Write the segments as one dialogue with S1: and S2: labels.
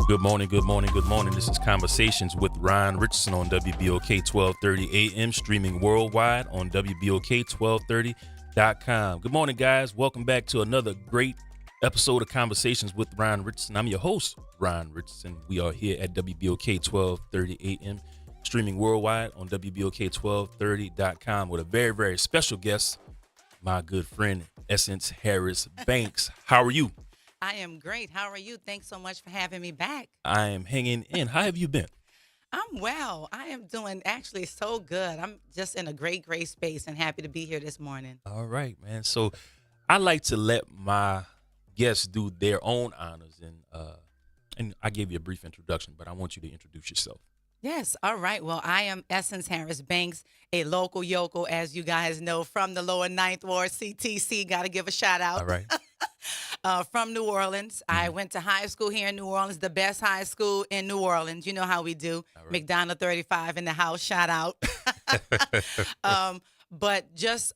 S1: Good morning, good morning, good morning. This is Conversations with Ryan Richardson on WBOK 1230 AM, streaming worldwide on WBOK1230.com. Good morning, guys. Welcome back to another great episode of Conversations with Ryan Richardson. I'm your host, Ryan Richardson. We are here at WBOK 1230 AM, streaming worldwide on WBOK1230.com with a very, very special guest, my good friend, Essence Harris Banks. How are you?
S2: I am great. How are you? Thanks so much for having me back.
S1: I am hanging in. How have you been?
S2: I'm well. I am doing actually so good. I'm just in a great space and happy to be here this morning.
S1: All right, man. So I like to let my guests do their own honors, and I gave you a brief introduction, but I want you to introduce yourself.
S2: Yes. All right. Well, I am Essence Harris Banks, a local yokel, as you guys know, from the lower Ninth Ward, CTC. Got to give a shout out.
S1: All right.
S2: From New Orleans. I went to high school here in New Orleans, the best high school in New Orleans. You know how we do.
S1: Right.
S2: McDonough 35 in the house. Shout out. But just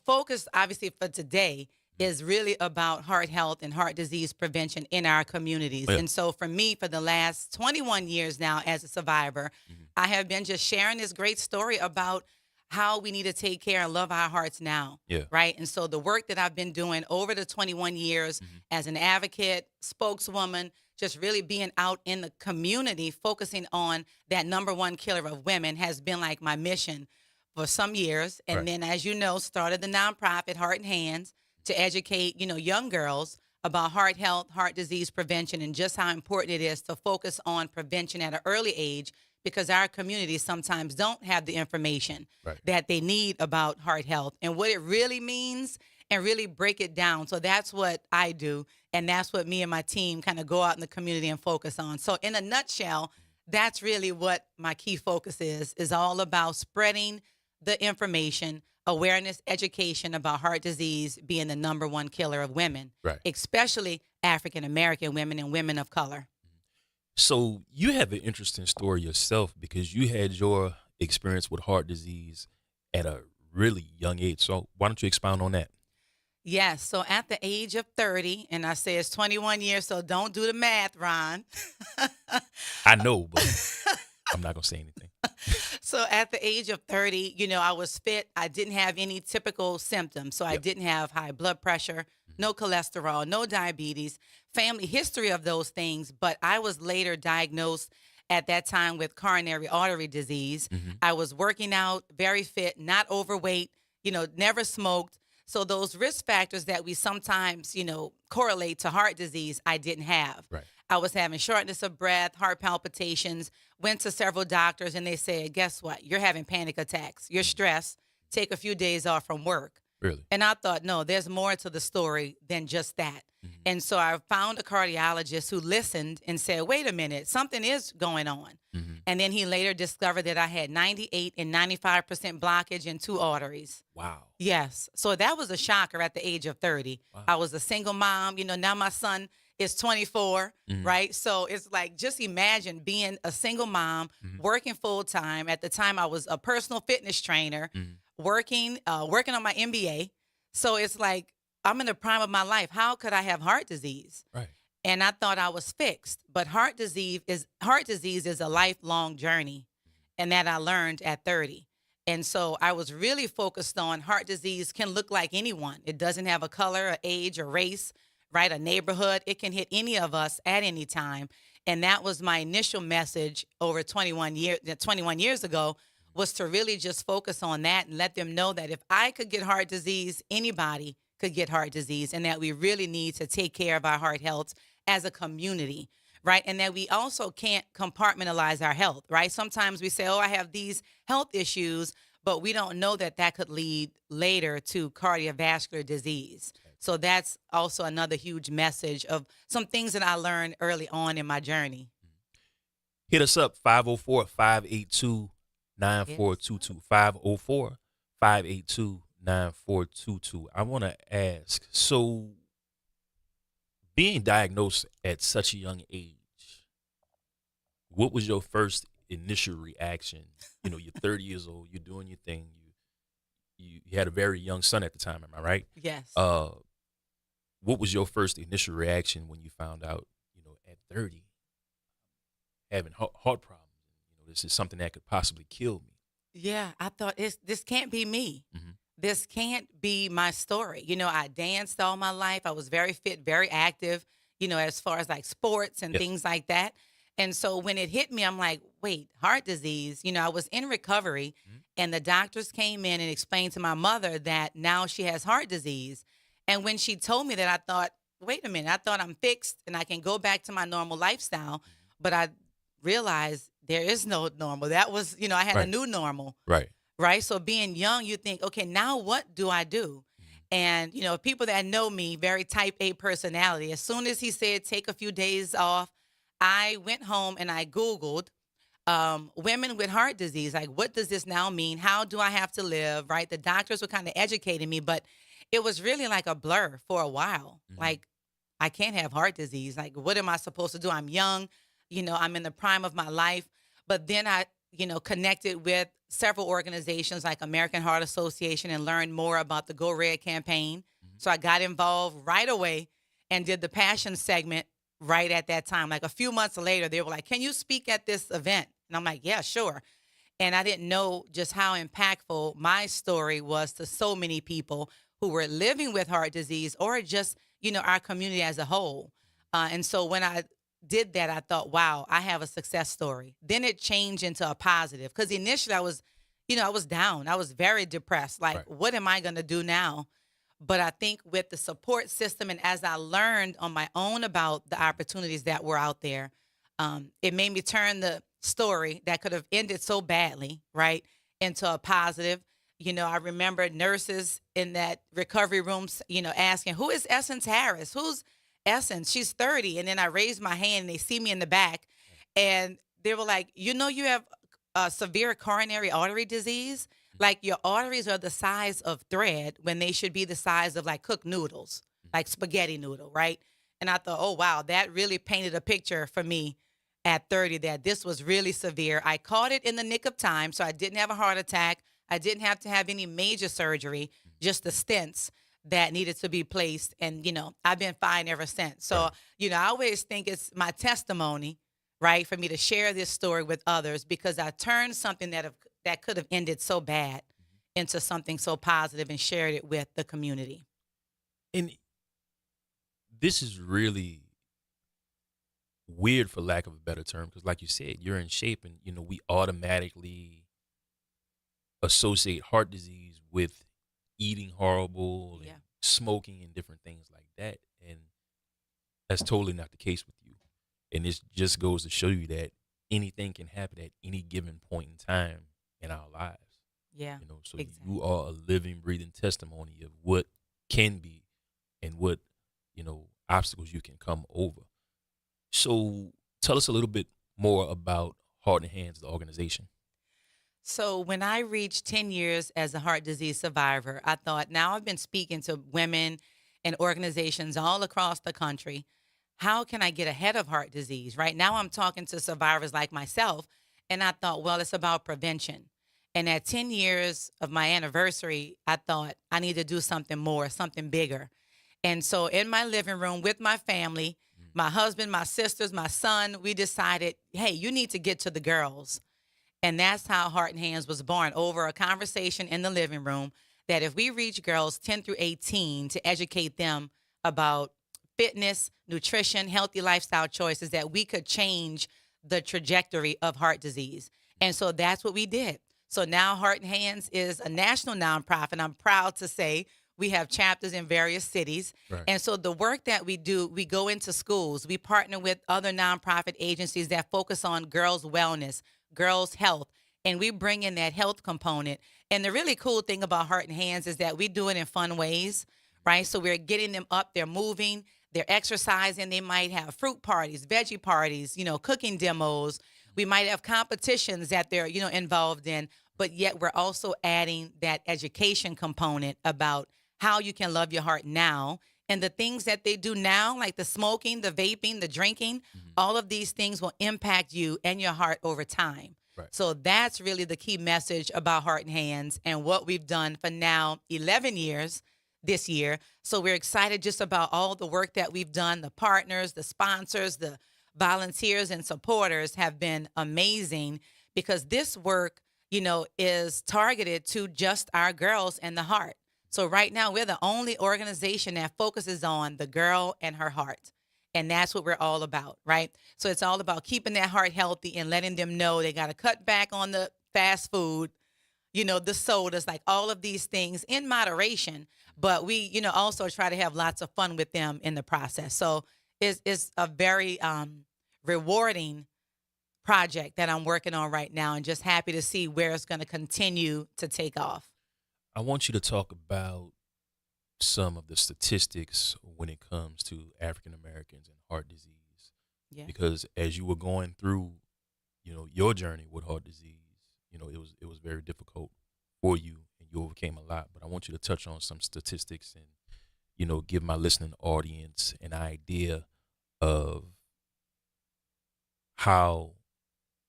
S2: focus, obviously, for today is really about heart health and heart disease prevention in our communities.
S1: Yeah.
S2: And so for me, for the last 21 years now as a survivor, I have been just sharing this great story about how we need to take care and love our hearts now.
S1: Yeah.
S2: Right. And so the work that I've been doing over the 21 years as an advocate, spokeswoman, just really being out in the community, focusing on that number one killer of women has been like my mission for some years. And
S1: Right.
S2: then, as you know, started the nonprofit Heart and Hands to educate, young girls about heart health, heart disease prevention, and just how important it is to focus on prevention at an early age, because our communities sometimes don't have the information
S1: Right.
S2: that they need about heart health and what it really means, and really break it down. So that's what I do, and that's what me and my team kind of go out in the community and focus on. So in a nutshell, that's really what my key focus is all about spreading the information, awareness, education about heart disease being the number one killer of women,
S1: Right.
S2: especially African-American women and women of color.
S1: So you have an interesting story yourself because you had your experience with heart disease at a really young age. So why don't you expound on that?
S2: Yes. So at the age of 30, and I say it's 21 years, so don't do the math, Ron.
S1: I know, but I'm not going to say anything.
S2: So at the age of 30, I was fit. I didn't have any typical symptoms. So I
S1: Yep.
S2: didn't have high blood pressure, no cholesterol, no diabetes, family history of those things. But I was later diagnosed at that time with coronary artery disease. I was working out, very fit, not overweight, never smoked. So those risk factors that we sometimes, correlate to heart disease, I didn't have.
S1: Right.
S2: I was having shortness of breath, heart palpitations, went to several doctors, and they said, guess what? You're having panic attacks. You're stressed. Take a few days off from work.
S1: Really?
S2: And I thought, no, there's more to the story than just that. And so I found a cardiologist who listened and said, wait a minute, something is going on. And then he later discovered that I had 98 and 95% blockage in two arteries.
S1: Wow.
S2: Yes. So that was a shocker at the age of 30.
S1: Wow.
S2: I was a single mom. Now my son is 24, right? So it's like, just imagine being a single mom, working full time. At the time, I was a personal fitness trainer, working on my MBA. So it's like, I'm in the prime of my life. How could I have heart disease?
S1: Right.
S2: And I thought I was fixed. But heart disease is a lifelong journey, and that I learned at 30. And so I was really focused on heart disease can look like anyone. It doesn't have a color, a age, or race, right? A neighborhood. It can hit any of us at any time. And that was my initial message over 21 years ago, was to really just focus on that and let them know that if I could get heart disease, anybody could get heart disease, and that we really need to take care of our heart health as a community, right? And that we also can't compartmentalize our health, right? Sometimes we say, oh, I have these health issues, but we don't know that could lead later to cardiovascular disease. So that's also another huge message of some things that I learned early on in my journey.
S1: Hit us up, 504-582-9422. 504-582-9422. I want to ask, so being diagnosed at such a young age, what was your first initial reaction? You're 30 years old, you're doing your thing. You had a very young son at the time, am I right?
S2: Yes.
S1: What was your first initial reaction when you found out, at 30, having heart problems. This is something that could possibly kill me.
S2: Yeah, I thought this can't be me.
S1: Hmm.
S2: This can't be my story. I danced all my life. I was very fit, very active, as far as like sports and
S1: Yes.
S2: things like that. And so when it hit me, I'm like, wait, heart disease. I was in recovery
S1: Hmm.
S2: and the doctors came in and explained to my mother that now she has heart disease. And when she told me that, I thought, wait a minute, I thought I'm fixed and I can go back to my normal lifestyle. But I realized there is no normal. That was, I had a
S1: Right.
S2: new normal,
S1: Right.
S2: right? So being young, you think, okay, now what do I do?
S1: Mhm.
S2: And, people that know me, very type A personality, as soon as he said take a few days off, I went home and I Googled women with heart disease. Like, what does this now mean? How do I have to live? Right? The doctors were kind of educating me, but it was really like a blur for a while.
S1: Mhm.
S2: Like, I can't have heart disease. Like, what am I supposed to do? I'm young, I'm in the prime of my life. But then I, connected with several organizations like American Heart Association and learned more about the Go Red campaign.
S1: Mhm.
S2: So I got involved right away and did the passion segment right at that time. Like a few months later, they were like, "Can you speak at this event?" And I'm like, "Yeah, sure." And I didn't know just how impactful my story was to so many people who were living with heart disease or just, our community as a whole. And so when I did that, I thought, wow, I have a success story. Then it changed into a positive because initially I was down. I was very depressed. Like,
S1: Right.
S2: what am I going to do now? But I think with the support system and as I learned on my own about the opportunities that were out there, it made me turn the story that could have ended so badly, right, into a positive. I remember nurses in that recovery room, asking, "Who is Essence Harris? Who's Essence? She's 30." And then I raised my hand and they see me in the back and they were like, you have severe coronary artery disease. Like your arteries are the size of thread when they should be the size of like cooked noodles, like spaghetti noodle, right? And I thought, oh, wow, that really painted a picture for me at 30 that this was really severe. I caught it in the nick of time, so I didn't have a heart attack. I didn't have to have any major surgery, just the stents that needed to be placed. And, I've been fine ever since. So,
S1: Right.
S2: I always think it's my testimony, right, for me to share this story with others because I turned something that could have ended so bad into something so positive and shared it with the community.
S1: And this is really weird, for lack of a better term, because, like you said, you're in shape, and we automatically associate heart disease with eating horrible and
S2: Yeah.
S1: smoking and different things like that. And that's totally not the case with you. And this just goes to show you that anything can happen at any given point in time in our lives.
S2: Yeah.
S1: So you
S2: Exactly.
S1: are a living, breathing testimony of what can be and what, obstacles you can come over. So tell us a little bit more about Heart and Hands, the organization.
S2: So when I reached 10 years as a heart disease survivor, I thought now I've been speaking to women and organizations all across the country. How can I get ahead of heart disease? Right now I'm talking to survivors like myself. And I thought, well, it's about prevention. And at 10 years of my anniversary, I thought I need to do something more, something bigger. And so in my living room with my family,
S1: Mm.
S2: my husband, my sisters, my son, we decided, hey, you need to get to the girls. And that's how Heart and Hands was born over a conversation in the living room that if we reach girls 10 through 18 to educate them about fitness, nutrition, healthy lifestyle choices, that we could change the trajectory of heart disease. And so that's what we did. So now Heart and Hands is a national nonprofit. I'm proud to say we have chapters in various cities.
S1: Right.
S2: And so the work that we do, we go into schools, we partner with other nonprofit agencies that focus on girls' wellness, girls' health, and we bring in that health component. And the really cool thing about Heart and Hands is that we do it in fun ways, right? So we're getting them up, they're moving, they're exercising. They might have fruit parties, veggie parties, cooking demos. We might have competitions that they're, involved in, but yet we're also adding that education component about how you can love your heart now. And the things that they do now, like the smoking, the vaping, the drinking,
S1: Mhm.
S2: all of these things will impact you and your heart over time.
S1: Right.
S2: So that's really the key message about Heart and Hands and what we've done for now 11 years this year. So we're excited just about all the work that we've done, the partners, the sponsors, the volunteers and supporters have been amazing because this work, is targeted to just our girls and the heart. So right now, we're the only organization that focuses on the girl and her heart. And that's what we're all about, right? So it's all about keeping that heart healthy and letting them know they got to cut back on the fast food, the sodas, like all of these things in moderation. But we, also try to have lots of fun with them in the process. So it's a very rewarding project that I'm working on right now, and just happy to see where it's going to continue to take off.
S1: I want you to talk about some of the statistics when it comes to African Americans and heart disease,
S2: Yeah.
S1: because as you were going through, your journey with heart disease, it was very difficult for you, and you overcame a lot. But I want you to touch on some statistics and give my listening audience an idea of how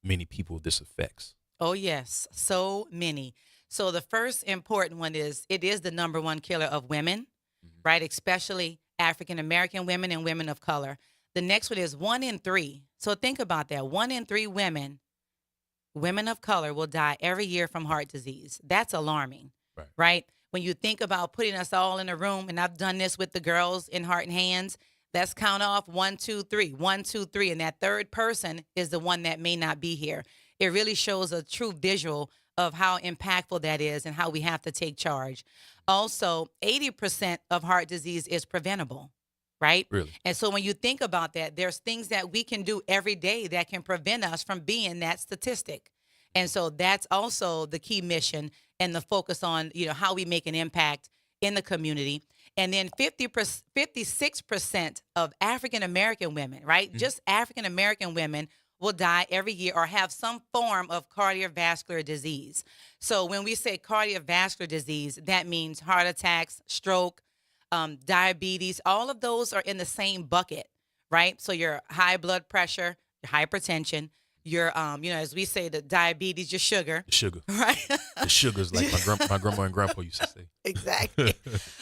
S1: many people this affects.
S2: Oh, yes. So many. So the first important one is it is the number one killer of women,
S1: Mhm.
S2: right? Especially African American women and women of color. The next one is 1 in 3. So think about that. 1 in 3 women of color will die every year from heart disease. That's alarming,
S1: Right.
S2: right? When you think about putting us all in a room, and I've done this with the girls in Heart and Hands, let's count off 1, 2, 3, 1, 2, 3. And that third person is the one that may not be here. It really shows a true visual of how impactful that is and how we have to take charge. Also, 80% of heart disease is preventable, right?
S1: Really.
S2: And so when you think about that, there's things that we can do every day that can prevent us from being that statistic. And so that's also the key mission and the focus on, how we make an impact in the community. And then 56% of African American women, right?
S1: Mhm.
S2: Just African American women will die every year or have some form of cardiovascular disease. So when we say cardiovascular disease, that means heart attacks, stroke, diabetes. All of those are in the same bucket, right? So your high blood pressure, your hypertension, your, as we say, the diabetes, your sugar,
S1: The sugar.
S2: right?
S1: The sugars, like my grandma and grandpa used to say.
S2: Exactly.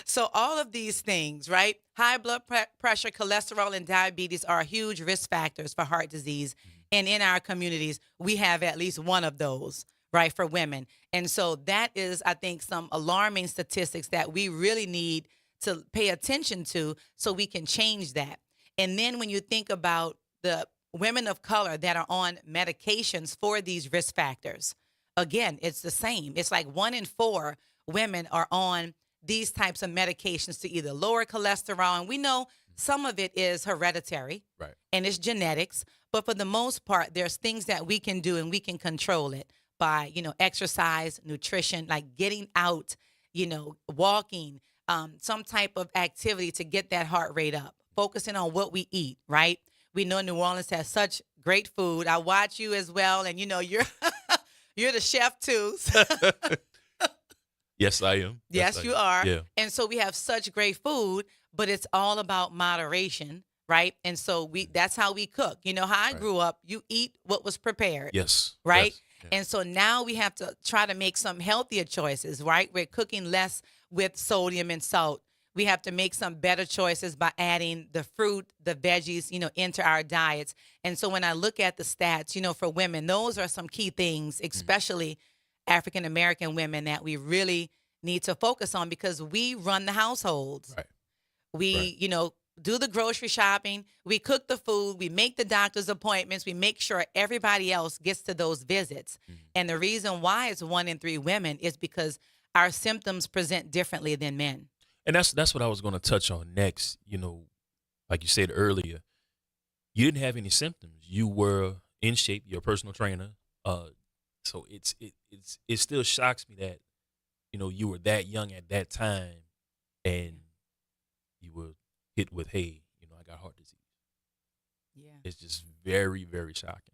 S2: So all of these things, right? High blood pressure, cholesterol, and diabetes are huge risk factors for heart disease. And in our communities, we have at least one of those, right, for women. And so that is, I think, some alarming statistics that we really need to pay attention to so we can change that. And then when you think about the women of color that are on medications for these risk factors, again, it's the same. It's like 1 in 4 women are on these types of medications to either lower cholesterol. And we know some of it is hereditary,
S1: Right.
S2: and it's genetics. But for the most part, there's things that we can do and we can control it by, exercise, nutrition, like getting out, walking, some type of activity to get that heart rate up, focusing on what we eat, right? We know New Orleans has such great food. I watch you as well, and you're you're the chef too.
S1: Yes, I am.
S2: Yes, you are.
S1: Yeah.
S2: And so we have such great food, but it's all about moderation, right? And so that's how we cook. You know how I
S1: Right.
S2: grew up, you eat what was prepared.
S1: Yes.
S2: Right?
S1: Yes. Yeah.
S2: And so now we have to try to make some healthier choices, right? We're cooking less with sodium and salt. We have to make some better choices by adding the fruit, the veggies, into our diets. And so when I look at the stats, for women, those are some key things, especially African American women, that we really need to focus on because we run the households.
S1: Right.
S2: We, do the grocery shopping, we cook the food, we make the doctor's appointments, we make sure everybody else gets to those visits. And the reason why it's 1 in 3 women is because our symptoms present differently than men.
S1: And that's what I was going to touch on next. Like you said earlier, you didn't have any symptoms. You were in shape. You're a personal trainer. So it still shocks me that you were that young at that time, and you were hit with, hey, I got heart disease.
S2: Yeah.
S1: It's just very, very shocking.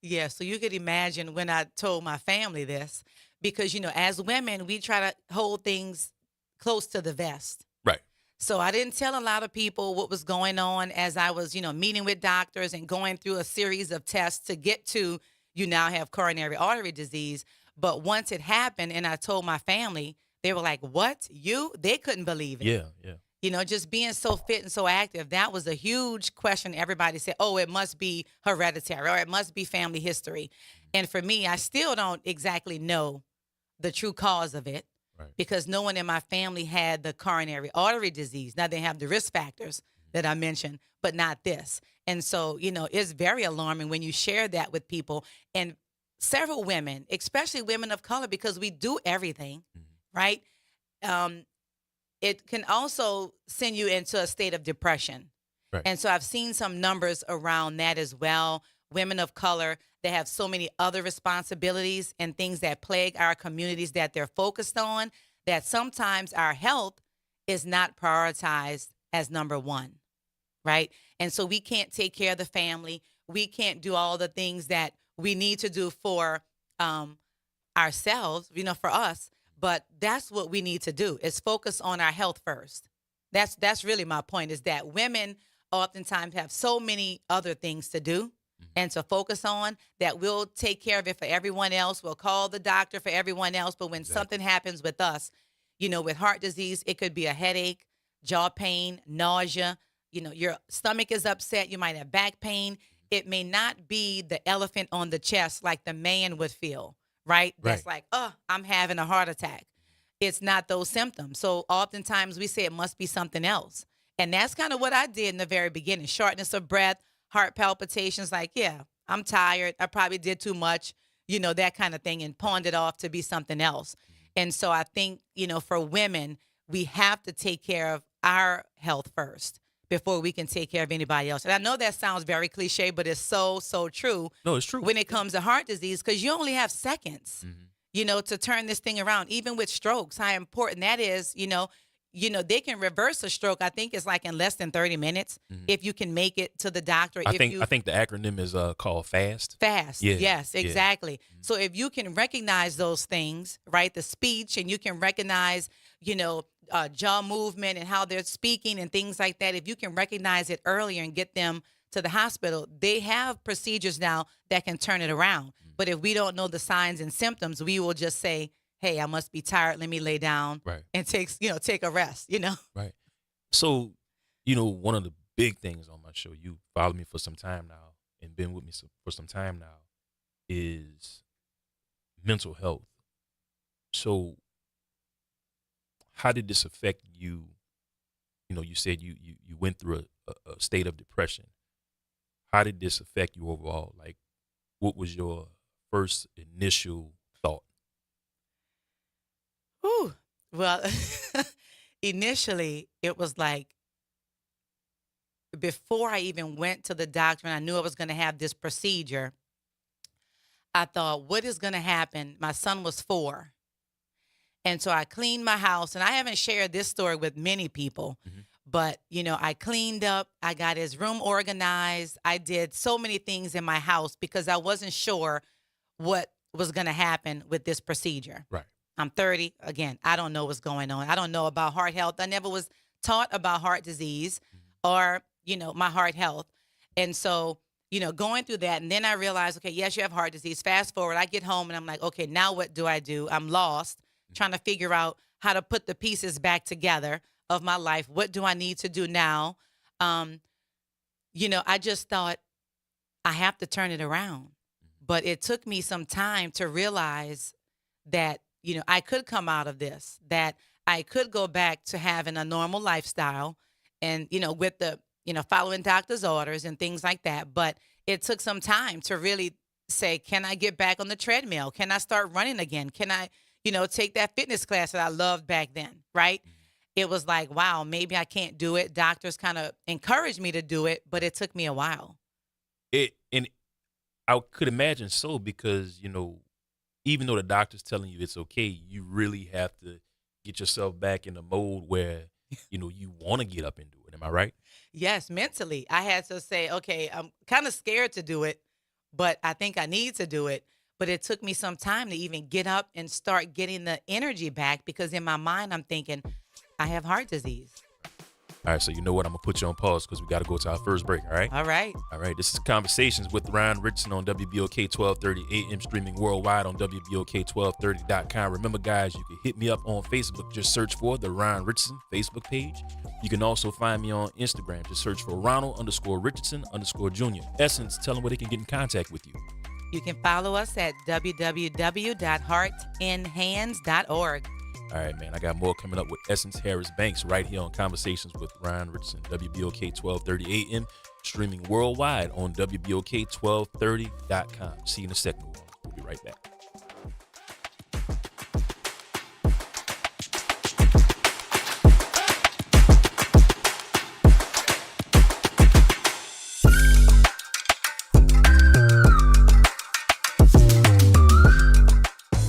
S2: Yeah. So you could imagine when I told my family this, because, as women, we try to hold things close to the vest.
S1: Right.
S2: So I didn't tell a lot of people what was going on as I was, meeting with doctors and going through a series of tests to get to, you now have coronary artery disease. But once it happened and I told my family, they were like, what? You? They couldn't believe it.
S1: Yeah. Yeah.
S2: Just being so fit and so active, that was a huge question. Everybody said, oh, it must be hereditary or it must be family history. And for me, I still don't exactly know the true cause of it
S1: Right.
S2: because no one in my family had the coronary artery disease. Now they have the risk factors that I mentioned, but not this. And so, it's very alarming when you share that with people and several women, especially women of color, because we do everything, right? Um, it can also send you into a state of depression.
S1: Right.
S2: And so I've seen some numbers around that as well. Women of color, they have so many other responsibilities and things that plague our communities that they're focused on, that sometimes our health is not prioritized as number one, right? And so we can't take care of the family. We can't do all the things that we need to do for ourselves, for us. But that's what we need to do is focus on our health first. That's really my point, is that women oftentimes have so many other things to do and to focus on that we'll take care of it for everyone else. We'll call the doctor for everyone else. But when something happens with us, with heart disease, it could be a headache, jaw pain, nausea, your stomach is upset. You might have back pain. It may not be the elephant on the chest like the man would feel, right? That's like, oh, I'm having a heart attack. It's not those symptoms. So oftentimes we say it must be something else. And that's kind of what I did in the very beginning. Shortness of breath, heart palpitations, like, yeah, I'm tired. I probably did too much, that kind of thing, and pawned it off to be something else. And so I think, for women, we have to take care of our health first before we can take care of anybody else. And I know that sounds very cliche, but it's so, so true.
S1: No, it's true.
S2: When it comes to heart disease, because you only have seconds, to turn this thing around. Even with strokes, how important that is, they can reverse a stroke. I think it's like in less than 30 minutes if you can make it to the doctor.
S1: I think the acronym is called FAST.
S2: Fast.
S1: Yeah.
S2: Yes, exactly.
S1: Yeah.
S2: So if you can recognize those things, right, the speech, and you can recognize, jaw movement and how they're speaking and things like that, if you can recognize it earlier and get them to the hospital, they have procedures now that can turn it around. But if we don't know the signs and symptoms, we will just say, hey, I must be tired. Let me lay down and take a rest,
S1: Right. So, one of the big things on my show, you followed me for some time now and been with me for some time now, is mental health. So how did this affect you? You said you went through a state of depression. How did this affect you overall? Like, what was your first initial thought?
S2: Ooh, well, initially it was like before I even went to the doctor and I knew I was going to have this procedure, I thought, what is going to happen? My son was 4. And so I cleaned my house, and I haven't shared this story with many people, but, I cleaned up, I got his room organized. I did so many things in my house because I wasn't sure what was going to happen with this procedure.
S1: Right.
S2: I'm 30. Again, I don't know what's going on. I don't know about heart health. I never was taught about heart disease or, my heart health. And so, going through that. And then I realized, okay, yes, you have heart disease. Fast forward, I get home and I'm like, okay, now what do I do? I'm lost, trying to figure out how to put the pieces back together of my life. What do I need to do now? I just thought I have to turn it around. But it took me some time to realize that, I could come out of this, that I could go back to having a normal lifestyle and, with the, following doctor's orders and things like that. But it took some time to really say, can I get back on the treadmill? Can I start running again? Can I, take that fitness class that I loved back then, right? It was like, wow, maybe I can't do it. Doctors kind of encouraged me to do it, but it took me a while.
S1: And I could imagine so because, even though the doctor's telling you it's okay, you really have to get yourself back in the mode where, you want to get up and do it. Am I right?
S2: Yes, mentally. I had to say, okay, I'm kind of scared to do it, but I think I need to do it. But it took me some time to even get up and start getting the energy back because in my mind, I'm thinking, I have heart disease.
S1: All right, so you know what? I'm going to put you on pause because we got to go to our first break, all right?
S2: All right.
S1: All right, this is Conversations with Ryan Richardson on WBOK 1230 AM, streaming worldwide on WBOK1230.com. Remember, guys, you can hit me up on Facebook. Just search for the Ryan Richardson Facebook page. You can also find me on Instagram. Just search for Ronald_Richardson_Jr. Essence, tell them where they can get in contact with you.
S2: You can follow us at www.heartinhands.org.
S1: All right, man, I got more coming up with Essence Harris Banks right here on Conversations with Ryan Richardson, WBOK 1230 AM, streaming worldwide on WBOK1230.com. See you in a second. We'll be right back.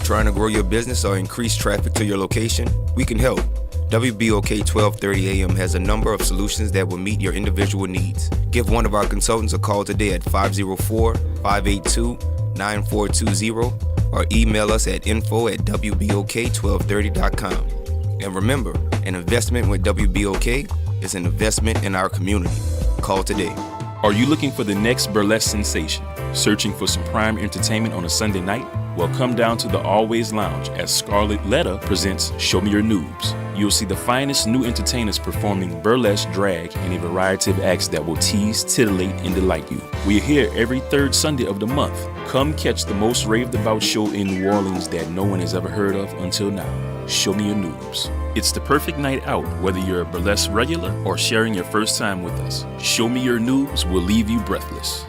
S3: Trying to grow your business or increase traffic to your location? We can help. WBOK 1230 AM has a number of solutions that will meet your individual needs. Give one of our consultants a call today at 504-582-9420 or email us at info@wbok1230.com. And remember, an investment with WBOK is an investment in our community. Call today.
S1: Are you looking for the next burlesque sensation? Searching for some prime entertainment on a Sunday night? Well, come down to the Always Lounge as Scarlett Letta presents Show Me Your Noobs. You'll see the finest new entertainers performing burlesque, drag, and a variety of acts that will tease, titillate, and delight you. We are here every third Sunday of the month. Come catch the most raved about show in New Orleans that no one has ever heard of until now. Show Me Your Noobs. It's the perfect night out, whether you're a burlesque regular or sharing your first time with us. Show Me Your Noobs will leave you breathless.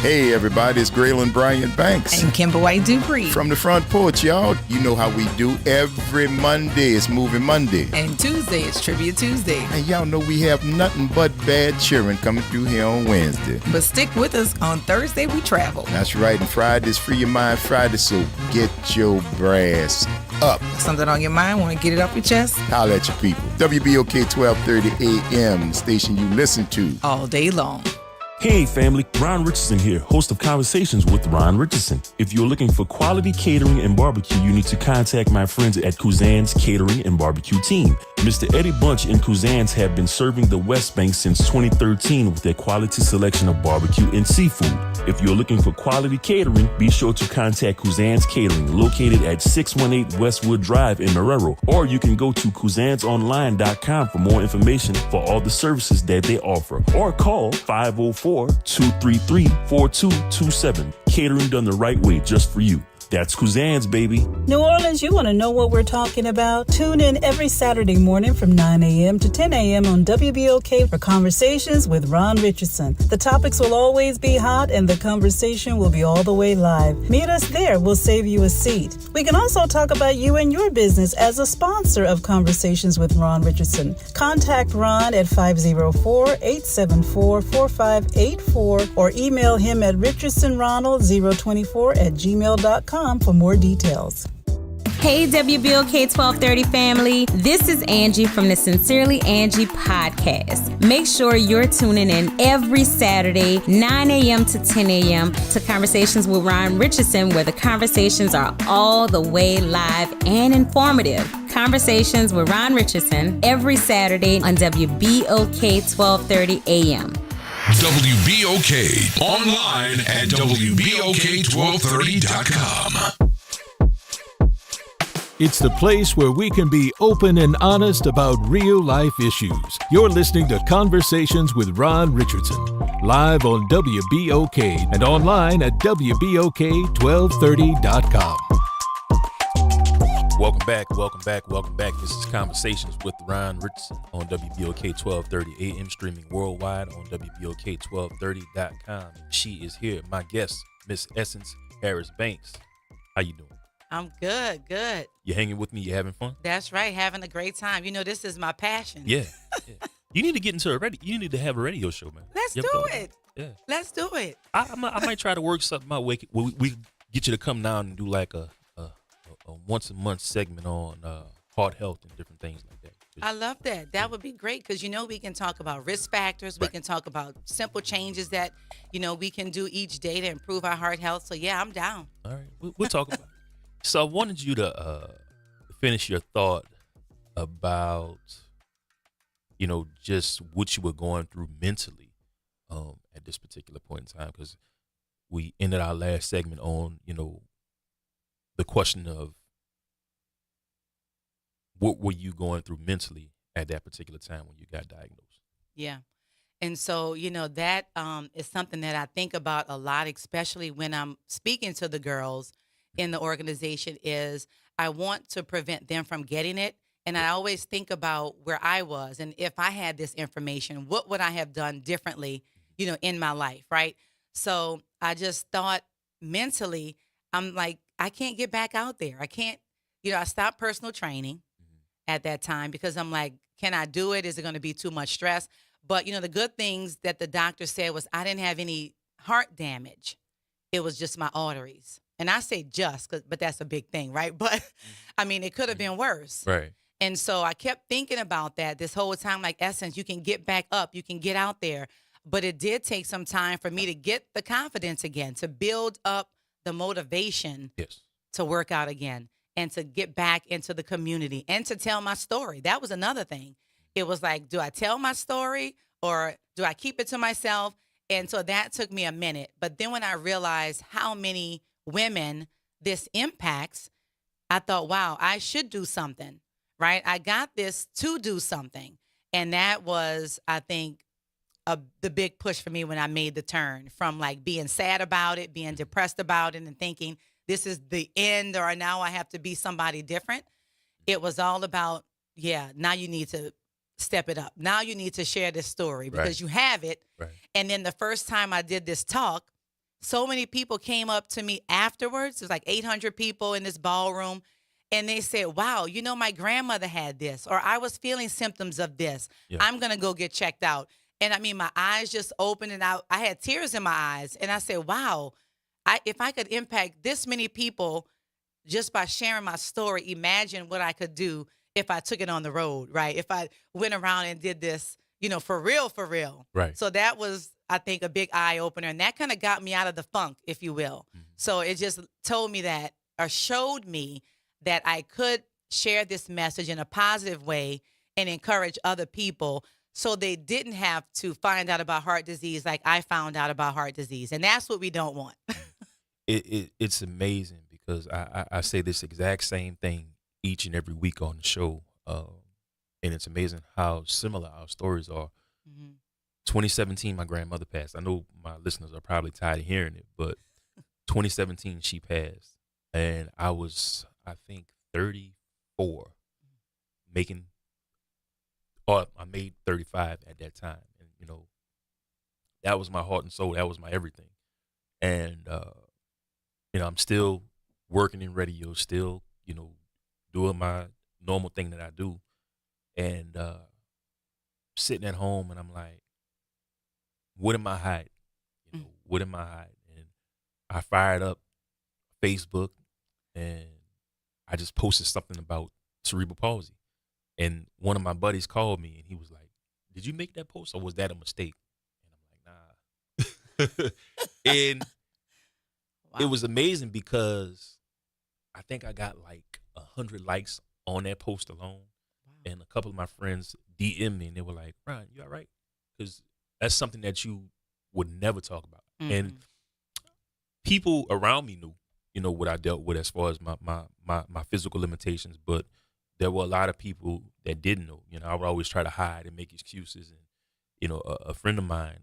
S4: Hey everybody, it's Graylin Bryant Banks.
S5: And Kimber White Dupree.
S4: From the front porch, y'all. You know how we do every Monday. It's Moving Monday.
S5: And Tuesday is Trivia Tuesday.
S4: And y'all know we have nothing but bad cheering coming through here on Wednesday.
S5: But stick with us. On Thursday, we travel.
S4: That's right. And Friday's Free Your Mind Friday, so get your brass up.
S5: Something on your mind? Want to get it off your chest?
S4: Holla at your people. WBOK 1230 AM, the station you listen to.
S5: All day long.
S6: Hey family, Ron Richardson here, host of Conversations with Ron Richardson. If you're looking for quality catering and barbecue, you need to contact my friends at Kuzan's Catering and Barbecue Team. Mr. Eddie Bunch and Kuzan's have been serving the West Bank since 2013 with their quality selection of barbecue and seafood. If you're looking for quality catering, be sure to contact Kuzan's Catering, located at 618 Westwood Drive in Marrero, or you can go to kuzansonline.com for more information for all the services that they offer, or call 504-233-4227. Catering done the right way just for you. That's Kuzan's, baby.
S7: New Orleans, you want to know what we're talking about? Tune in every Saturday morning from 9 a.m. to 10 a.m. on WBOK for Conversations with Ron Richardson. The topics will always be hot and the conversation will be all the way live. Meet us there. We'll save you a seat. We can also talk about you and your business as a sponsor of Conversations with Ron Richardson. Contact Ron at 504-874-4584 or email him at richardsonronald024@gmail.com for more details.
S8: Hey WBOK 1230 family, this is Angie from the Sincerely Angie podcast. Make sure you're tuning in every Saturday, 9 a.m. to 10 a.m. to Conversations with Ron Richardson, where the conversations are all the way live and informative. Conversations with Ron Richardson every Saturday on WBOK 1230 a.m.
S9: WBOK, online at WBOK1230.com.
S10: It's the place where we can be open and honest about real life issues. You're listening to Conversations with Ron Richardson, live on WBOK and online at WBOK1230.com.
S1: Welcome back. This is Conversations with Ron Richardson on WBOK 1230 AM, streaming worldwide on WBOK1230.com. She is here, my guest, Miss Essence Harris Banks. How you doing?
S2: I'm good.
S1: You hanging with me? You having fun?
S2: That's right. Having a great time. You know, this is my passion.
S1: Yeah. You need to get into you need to have a radio show, man.
S2: Let's do it.
S1: Yeah.
S2: Let's do it.
S1: I might try to work something out. We get you to come down and do like a once a month segment on heart health and different things like that.
S2: I love that. That would be great because, you know, we can talk about risk factors. We can talk about simple changes that, you know, we can do each day to improve our heart health. So, yeah, I'm down.
S1: All right. We'll talk about it. So I wanted you to finish your thought about just what you were going through mentally at this particular point in time, because we ended our last segment on, the question of what were you going through mentally at that particular time when you got diagnosed?
S2: Yeah. And so, that is something that I think about a lot, especially when I'm speaking to the girls in the organization, is I want to prevent them from getting it. And I always think about where I was, and if I had this information, what would I have done differently, in my life, right? So I just thought mentally, I'm like, I can't get back out there. I can't, I stopped personal training at that time because I'm like, can I do it? Is it going to be too much stress? But, the good things that the doctor said was I didn't have any heart damage. It was just my arteries. And I say just, but that's a big thing, right? But, I mean, it could have been worse.
S1: Right.
S2: And so I kept thinking about that this whole time, like, Essence, you can get back up. You can get out there. But it did take some time for me to get the confidence again, to build up the motivation to work out again and to get back into the community and to tell my story. That was another thing. It was like, do I tell my story or do I keep it to myself? And so that took me a minute. But then when I realized how many women this impacts, I thought, wow, I should do something, right? I got this to do something. And that was, I think, the big push for me when I made the turn from like being sad about it, being depressed about it, and thinking this is the end or now I have to be somebody different. It was all about, now you need to step it up. Now you need to share this story because you have it.
S1: Right.
S2: And then the first time I did this talk, so many people came up to me afterwards. There's like 800 people in this ballroom. And they said, wow, my grandmother had this, or I was feeling symptoms of this.
S1: Yeah.
S2: I'm going to go get checked out. And I mean, my eyes just opened and I had tears in my eyes. And I said, wow, if I could impact this many people just by sharing my story, imagine what I could do if I took it on the road, right? If I went around and did this, for real.
S1: Right.
S2: So that was, I think, a big eye opener. And that kind of got me out of the funk, if you will. Mm-hmm. So it just told me that, or showed me that I could share this message in a positive way and encourage other people so they didn't have to find out about heart disease like I found out about heart disease. And that's what we don't want.
S1: It's amazing because I say this exact same thing each and every week on the show. And it's amazing how similar our stories are. Mm-hmm. 2017, my grandmother passed. I know my listeners are probably tired of hearing it, but 2017, she passed. And I was, I think, 34 I made 35 at that time. And, that was my heart and soul. That was my everything. And, I'm still working in radio, still, doing my normal thing that I do. And sitting at home and I'm like, what am I hiding? What am I hiding? And I fired up Facebook and I just posted something about cerebral palsy. And one of my buddies called me and he was like, did you make that post or was that a mistake? And I'm like, nah. And wow. It was amazing because I think I got like 100 likes on that post alone. Wow. And a couple of my friends DM'd me and they were like, Ryan, you all right? Because that's something that you would never talk about. Mm-hmm. And people around me knew, what I dealt with as far as my physical limitations, but there were a lot of people that didn't know. I would always try to hide and make excuses. And, a friend of mine,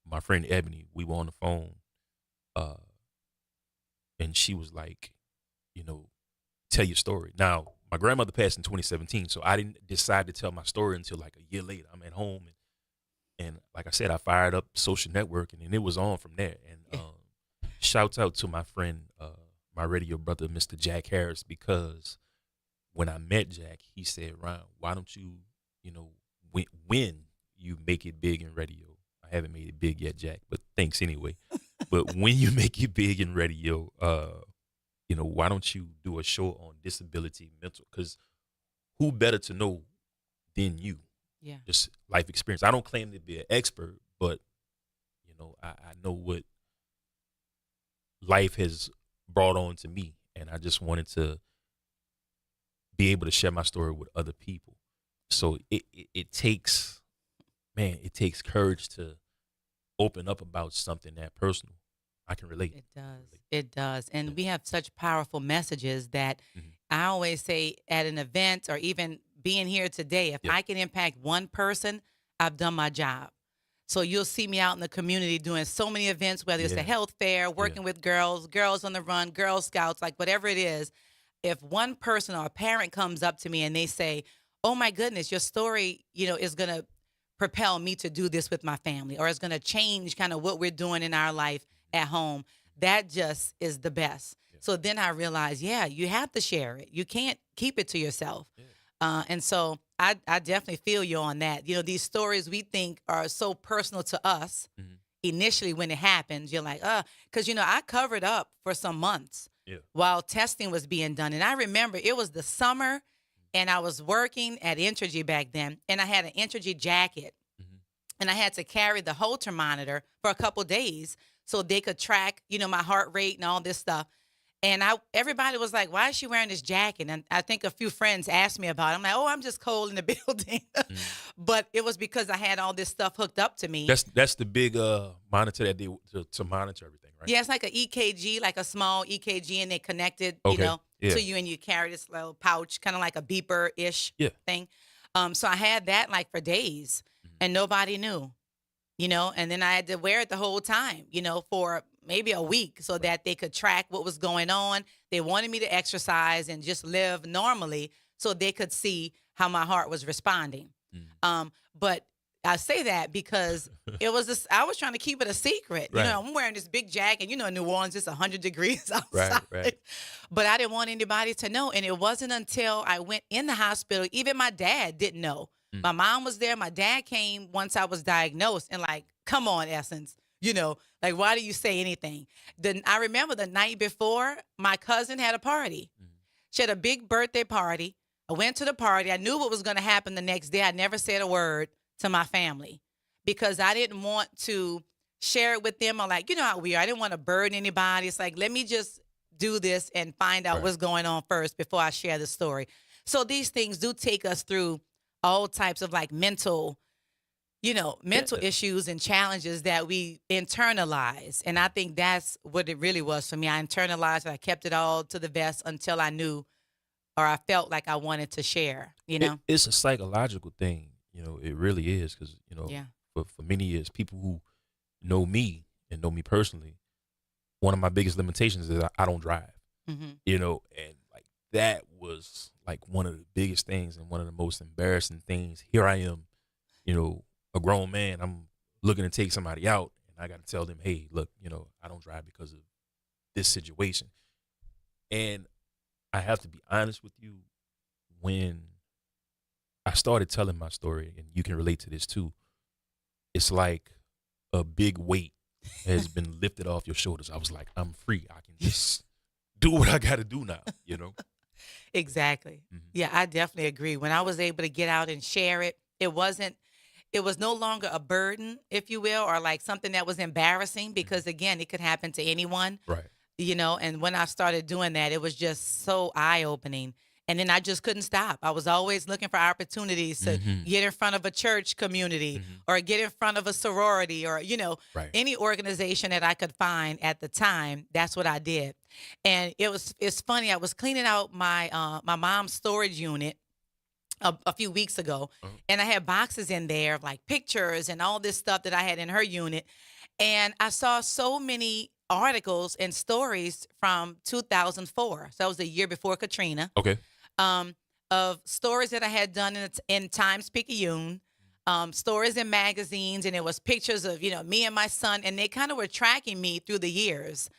S1: my friend Ebony, we were on the phone, and she was like, tell your story. Now, my grandmother passed in 2017, so I didn't decide to tell my story until like a year later. I'm at home, and like I said, I fired up social networking, and it was on from there. And shouts out to my friend, my radio brother, Mr. Jack Harris, because when I met Jack, he said, Ryan, why don't you, when you make it big in radio, I haven't made it big yet, Jack, but thanks anyway. But when you make it big in radio, why don't you do a show on disability mental? Because who better to know than you? Yeah. Just life experience. I don't claim to be an expert, but, I know what life has brought on to me. And I just wanted to be able to share my story with other people. So it takes, man, it takes courage to open up about something that personal. I can relate.
S2: It does. It does. And we have such powerful messages that
S1: Mhm.
S2: I always say at an event or even being here today, if
S1: Yeah.
S2: I can impact one person, I've done my job. So you'll see me out in the community doing so many events, whether it's a
S1: Yeah.
S2: health fair, working with girls, girls on the run, Girl Scouts, like whatever it is. If one person or a parent comes up to me and they say, "Oh my goodness, your story, is going to propel me to do this with my family, or it's going to change kind of what we're doing in our life at home," that just is the best. So then I realized, yeah, you have to share it. You can't keep it to yourself. And so I definitely feel you on that. These stories we think are so personal to us
S1: Mhm.
S2: initially when it happens. You're like, because, I covered up for some months
S1: Yeah.
S2: while testing was being done. And I remember it was the summer and I was working at Entergy back then, and I had an Entergy jacket.
S1: Mhm.
S2: And I had to carry the Holter monitor for a couple days so they could track, my heart rate and all this stuff. And everybody was like, "Why is she wearing this jacket?" And I think a few friends asked me about it. I'm like, "Oh, I'm just cold in the building." But it was because I had all this stuff hooked up to me.
S1: That's the big monitor that they to monitor everything, right?
S2: Yeah, it's like an EKG, like a small EKG, and they connected,
S1: Okay. Yeah.
S2: to you, and you carry this little pouch, kind of like a beeper-ish
S1: Yeah.
S2: thing. So I had that like for days, and nobody knew, and then I had to wear it the whole time, for maybe a week so that they could track what was going on. They wanted me to exercise and just live normally so they could see how my heart was responding. But I say that because I was trying to keep it a secret.
S1: Right.
S2: I'm wearing this big jacket. New Orleans, it's 100 degrees outside.
S1: Right.
S2: But I didn't want anybody to know. And it wasn't until I went in the hospital, even my dad didn't know. My mom was there. My dad came once I was diagnosed and like, "Come on, Essence. Like, why do you say anything?" Then I remember the night before, my cousin had a party. She had a big birthday party. I went to the party. I knew what was going to happen the next day. I never said a word to my family because I didn't want to share it with them. Or like, how we are. I didn't want to burden anybody. It's like, let me just do this and find out what's going on first before I share the story. So these things do take us through all types of like mental issues and challenges that we internalize. And I think that's what it really was for me. I internalized it. I kept it all to the vest until I knew or I felt like I wanted to share,
S1: It's a psychological thing, it really is. Because,
S2: Yeah.
S1: for many years, people who know me and know me personally, one of my biggest limitations is I don't drive,
S2: Mm-hmm.
S1: And like that was like one of the biggest things and one of the most embarrassing things. Here I am, a grown man, I'm looking to take somebody out, and I got to tell them, "Hey, look, I don't drive because of this situation." And I have to be honest with you, when I started telling my story, and you can relate to this too, it's like a big weight has been lifted off your shoulders. I was like, I'm free. I can just do what I got to do now,
S2: Exactly.
S1: Mm-hmm.
S2: Yeah, I definitely agree. When I was able to get out and share it, it was no longer a burden, if you will, or like something that was embarrassing because again, it could happen to anyone,
S1: Right.
S2: and when I started doing that, it was just so eye-opening. And then I just couldn't stop. I was always looking for opportunities to get in front of a church community or get in front of a sorority or,
S1: Right.
S2: any organization that I could find at the time. That's what I did. And it's funny. I was cleaning out my mom's storage unit a few weeks ago, and I had boxes in there of like pictures and all this stuff that I had in her unit. And I saw so many articles and stories from 2004. So that was the year before Katrina.
S1: Okay.
S2: Of stories that I had done in Times-Picayune, stories in magazines, and it was pictures of, me and my son, and they kind of were tracking me through the years.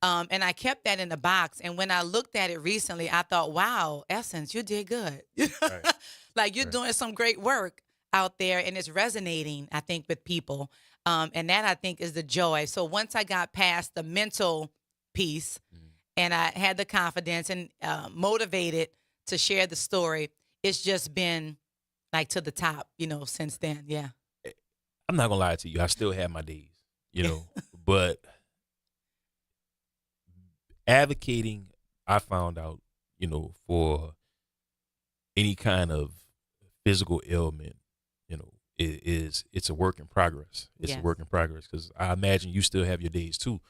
S2: And I kept that in the box. And when I looked at it recently, I thought, wow, Essence, you did good.
S1: Right.
S2: Like you're doing some great work out there, and it's resonating, I think, with people. And that, I think, is the joy. So once I got past the mental piece and I had the confidence and motivated to share the story, it's just been like to the top, since then. Yeah.
S1: I'm not gonna lie to you. I still have my days, but advocating, I found out, for any kind of physical ailment, it's a work in progress. It's a
S2: Yes.
S1: work in progress because I imagine you still have your days too.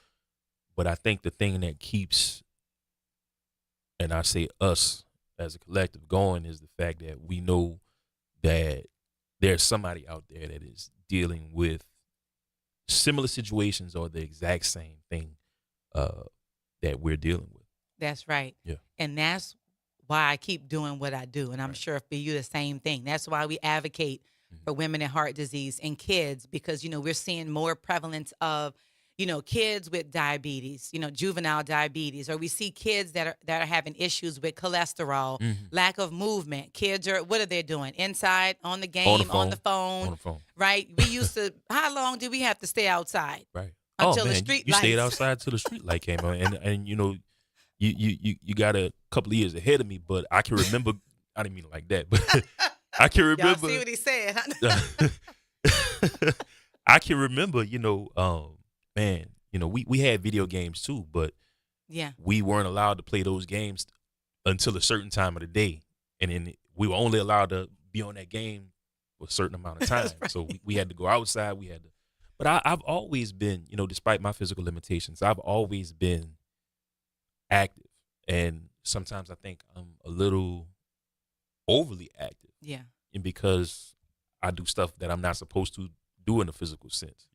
S1: But I think the thing that keeps, and I say us as a collective, going is the fact that we know that there's somebody out there that is dealing with similar situations or the exact same thing that we're dealing with.
S2: That's right.
S1: Yeah.
S2: And that's why I keep doing what I do. And I'm
S1: Right.
S2: sure for you, the same thing. That's why we advocate for women in heart disease and kids, because, we're seeing more prevalence of, kids with diabetes, juvenile diabetes, or we see kids that are having issues with cholesterol, lack of movement. Kids what are they doing? Inside, on the game, on the phone, right? We used to, how long do we have to stay outside?
S1: Right.
S2: Until the
S1: man,
S2: street
S1: you stayed
S2: lights.
S1: outside till the street light came on, and you got a couple of years ahead of me, but I can remember. I didn't mean it like that, but I can remember.
S2: Y'all see what he said? Huh?
S1: I can remember. Man, we had video games too, but
S2: Yeah.
S1: we weren't allowed to play those games until a certain time of the day, and then we were only allowed to be on that game for a certain amount of time.
S2: Right.
S1: So we had to go outside. We had to. But I've always been, despite my physical limitations, I've always been active. And sometimes I think I'm a little overly active.
S2: Yeah.
S1: And because I do stuff that I'm not supposed to do in a physical sense,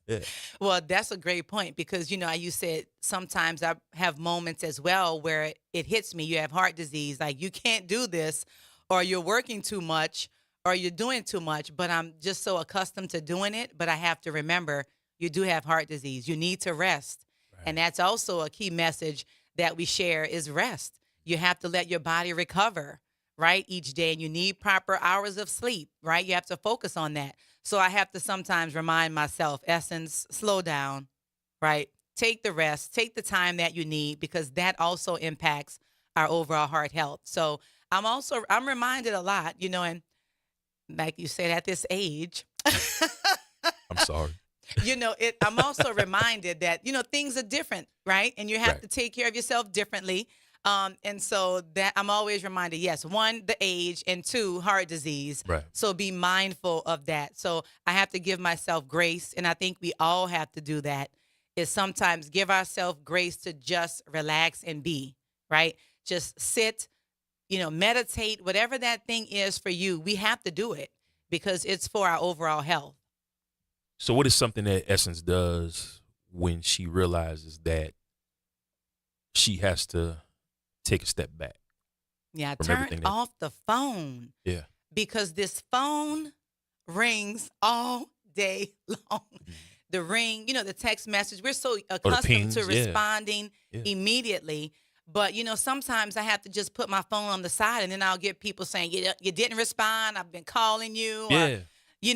S1: Yeah.
S2: Well, that's a great point because, you said sometimes I have moments as well where it hits me. You have heart disease, like you can't do this, or you're working too much, or you're doing too much, but I'm just so accustomed to doing it. But I have to remember you do have heart disease. You need to rest.
S1: Right.
S2: And that's also a key message that we share is rest. You have to let your body recover, right, each day. And you need proper hours of sleep, right? You have to focus on that. So I have to sometimes remind myself, Essence, slow down, right? Take the rest, take the time that you need, because that also impacts our overall heart health. So I'm reminded a lot, and like you said, at this age,
S1: I'm sorry.
S2: I'm also reminded that, things are different, right? And you have
S1: Right.
S2: to take care of yourself differently. And so that I'm always reminded, yes, one, the age, and two, heart disease.
S1: Right.
S2: So be mindful of that. So I have to give myself grace. And I think we all have to do that, is sometimes give ourselves grace to just relax and be, right? Just sit, meditate, whatever that thing is for you. We have to do it because it's for our overall health.
S1: So what is something that Essence does when she realizes that she has to take a step back?
S2: Yeah,
S1: from
S2: turn
S1: everything that-
S2: off the phone.
S1: Yeah.
S2: Because this phone rings all day long.
S1: Mm-hmm.
S2: The ring, the text message, we're so accustomed
S1: pings,
S2: to
S1: yeah.
S2: responding
S1: Yeah.
S2: immediately. But, sometimes I have to just put my phone on the side, and then I'll get people saying, you didn't respond, I've been calling you.
S1: Yeah.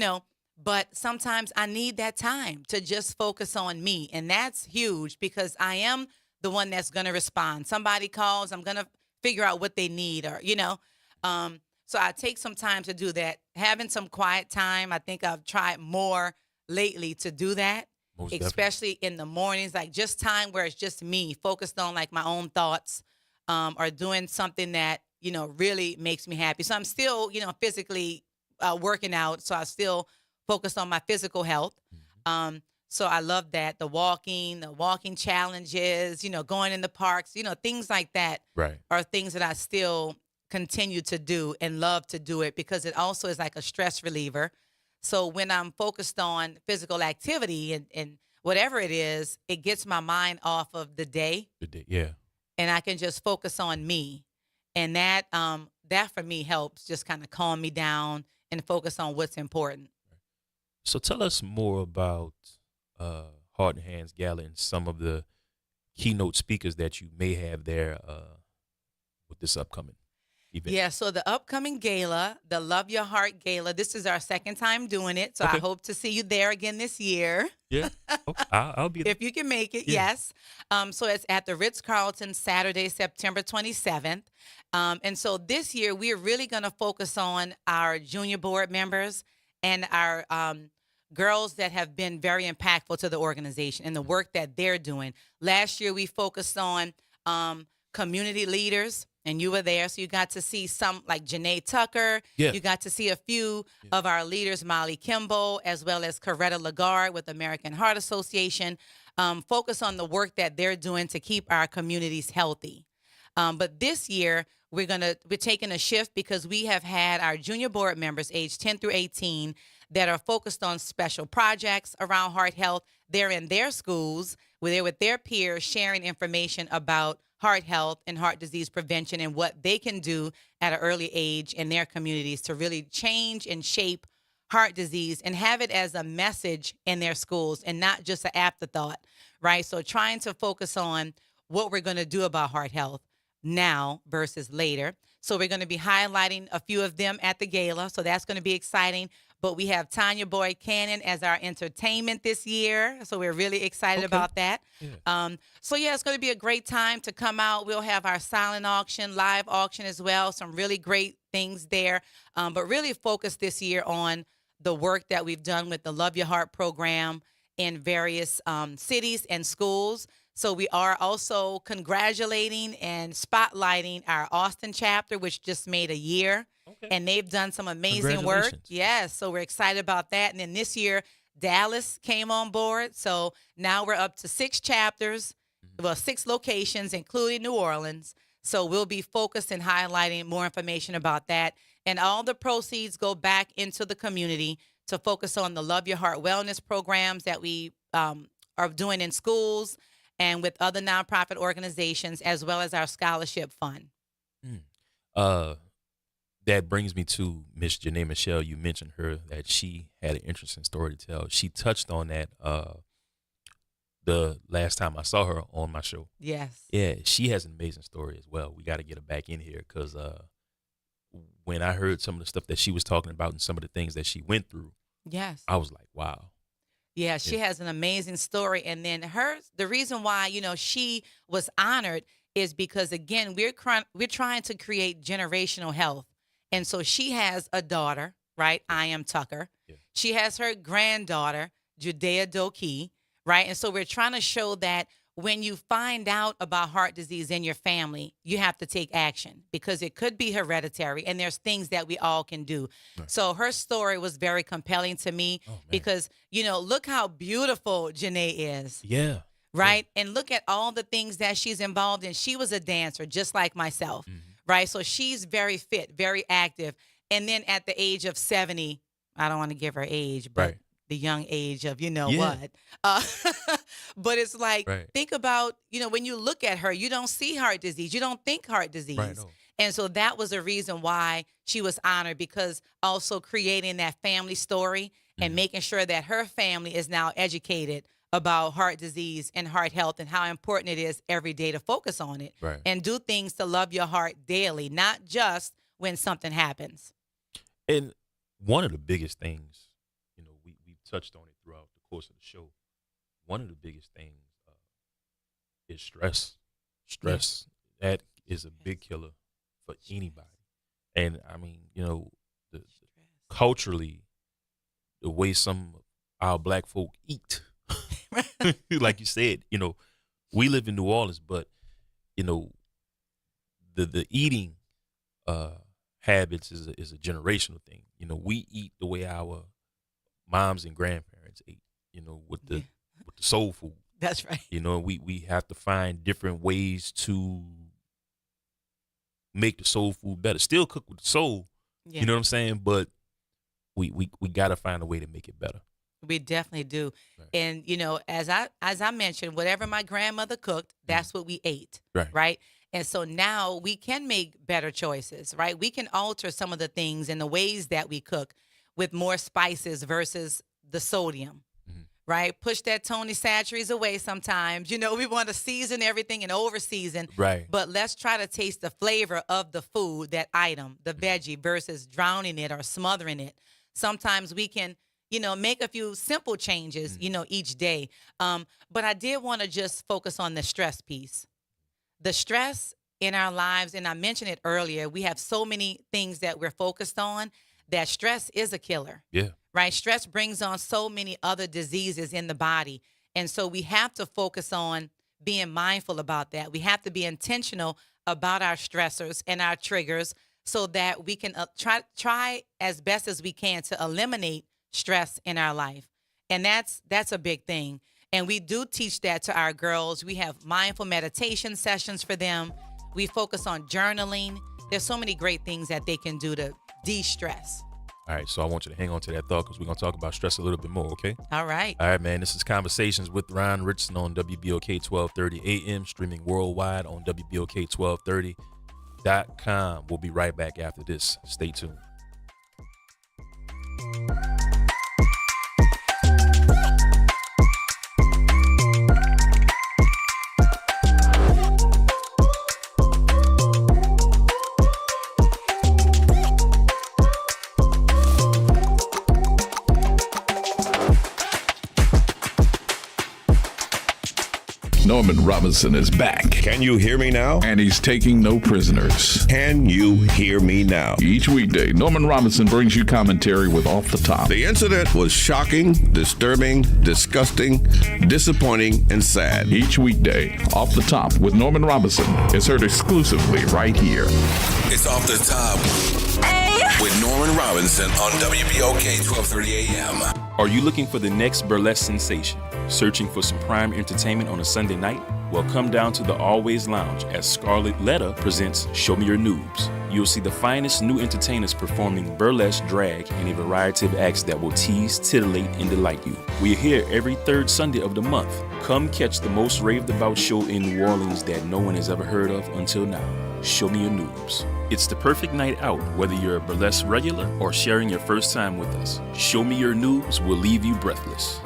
S2: Or, but sometimes I need that time to just focus on me. And that's huge because I am the one that's going to respond. Somebody calls, I'm going to figure out what they need, or, so I take some time to do that. Having some quiet time, I think I've tried more lately to do that,
S1: Most definitely.
S2: especially in the mornings, like just time where it's just me focused on like my own thoughts, or doing something that, really makes me happy. So I'm still, physically working out. So I still focus on my physical health. So I love that. The walking challenges, going in the parks, things like that
S1: Right.
S2: are things that I still continue to do and love to do it because it also is like a stress reliever. So when I'm focused on physical activity and whatever it is, it gets my mind off of the day
S1: Yeah.
S2: and I can just focus on me. And that for me helps just kind of calm me down and focus on what's important.
S1: So tell us more about Heart and Hands Gala and some of the keynote speakers that you may have there with this upcoming event.
S2: Yeah, so the upcoming gala, the Love Your Heart Gala, this is our second time doing it. So I
S1: Okay.
S2: hope to see you there again this year.
S1: Yeah. Okay. I'll be there.
S2: If you can make it,
S1: Yeah.
S2: yes. So it's at the Ritz-Carlton Saturday, September 27th. And so this year, we're really going to focus on our junior board members and our girls that have been very impactful to the organization and the work that they're doing. Last year, we focused on community leaders And you were there, so you got to see some like Janae Tucker.
S1: Yeah.
S2: You got to see a few of our leaders, Molly Kimball, as well as Coretta Lagarde with American Heart Association, focus on the work that they're doing to keep our communities healthy. But this year, we're taking a shift because we have had our junior board members aged 10 through 18 that are focused on special projects around heart health. They're in their schools where they're with their peers sharing information about heart health and heart disease prevention and what they can do at an early age in their communities to really change and shape heart disease and have it as a message in their schools and not just an afterthought, right? So trying to focus on what we're going to do about heart health now versus later. So we're going to be highlighting a few of them at the gala. So that's going to be exciting. But we have Tanya Boyd Cannon as our entertainment this year. So we're really excited about that. Yeah. It's going to be a great time to come out. We'll have our silent auction, live auction as well. Some really great things there. But really focus this year on the work that we've done with the Love Your Heart program in various cities and schools. So we are also congratulating and spotlighting our Austin chapter, which just made a year. Okay. And they've done some amazing work. Yes, so we're excited about that. And then this year, Dallas came on board. So now we're up to 6 chapters, 6 locations, including New Orleans. So we'll be focused and highlighting more information about that. And all the proceeds go back into the community to focus on the Love Your Heart wellness programs that we are doing in schools and with other nonprofit organizations, as well as our scholarship fund.
S1: That brings me to Miss Janae Michelle. You mentioned her, that she had an interesting story to tell. She touched on that the last time I saw her on my show.
S2: Yes.
S1: Yeah, she has an amazing story as well. We got to get her back in here because when I heard some of the stuff that she was talking about and some of the things that she went through,
S2: yes,
S1: I was like, wow.
S2: Yeah, she has an amazing story. And then the reason why, she was honored is because, again, we're trying to create generational health. And so she has a daughter, right? I am Tucker. Yeah. She has her granddaughter, Judea Doki, right? And so we're trying to show that when you find out about heart disease in your family, you have to take action because it could be hereditary and there's things that we all can do. Right. So her story was very compelling to me because, look how beautiful Janae is.
S1: Yeah.
S2: Right? Yeah. And look at all the things that she's involved in. She was a dancer just like myself, right? So she's very fit, very active. And then at the age of 70, I don't want to give her age, but the young age of what. But it's like, think about, when you look at her, you don't see heart disease. You don't think heart disease. Right, no. And so that was a reason why she was honored, because also creating that family story and making sure that her family is now educated about heart disease and heart health and how important it is every day to focus on it and do things to love your heart daily, not just when something happens.
S1: And one of the biggest things, we've touched on it throughout the course of the show. One of the biggest things is stress. Stress, that is a big killer for anybody. And I mean, culturally, the way some of our black folk eat, like you said, we live in New Orleans, but the eating habits is a generational thing. We eat the way our moms and grandparents ate, with the soul food.
S2: That's right.
S1: We have to find different ways to make the soul food better. Still cook with the soul, you know what I'm saying? But we got to find a way to make it better.
S2: We definitely do. Right. And, as I mentioned, whatever my grandmother cooked, that's what we ate, right? And so now we can make better choices, right? We can alter some of the things and the ways that we cook with more spices versus the sodium, right? Push that Tony Chachere's away sometimes. We want to season everything and over-season.
S1: Right.
S2: But let's try to taste the flavor of the food, that item, the veggie, versus drowning it or smothering it. Sometimes we can, make a few simple changes, each day. But I did want to just focus on the stress piece. The stress in our lives, and I mentioned it earlier, we have so many things that we're focused on that stress is a killer.
S1: Yeah.
S2: Right? Stress brings on so many other diseases in the body. And so we have to focus on being mindful about that. We have to be intentional about our stressors and our triggers so that we can try as best as we can to eliminate stress in our life. And that's a big thing. And we do teach that to our girls. We have mindful meditation sessions for them. We focus on journaling. There's so many great things that they can do to de-stress.
S1: All right, so I want you to hang on to that thought because we're going to talk about stress a little bit more, okay?
S2: All right.
S1: All right, man. This is Conversations with Ron Richardson on WBOK 1230 AM, streaming worldwide on WBOK1230.com. We'll be right back after this. Stay tuned.
S10: Norman Robinson is back.
S9: Can you hear me now?
S10: And he's taking no prisoners.
S9: Can you hear me now?
S10: Each weekday, Norman Robinson brings you commentary with Off the Top.
S9: The incident was shocking, disturbing, disgusting, disappointing, and sad.
S10: Each weekday, Off the Top with Norman Robinson is heard exclusively right here.
S9: It's Off the Top with Norman Robinson on WBOK 1230 AM.
S1: Are you looking for the next burlesque sensation? Searching for some prime entertainment on a Sunday night? Well, come down to the Always Lounge as Scarlett Letta presents Show Me Your Noobs. You'll see the finest new entertainers performing burlesque, drag, and a variety of acts that will tease, titillate, and delight you. We're here every third Sunday of the month. Come catch the most raved about show in New Orleans that no one has ever heard of until now. Show Me Your Noobs. It's the perfect night out, whether you're a burlesque regular or sharing your first time with us. Show Me Your Noobs will leave you breathless.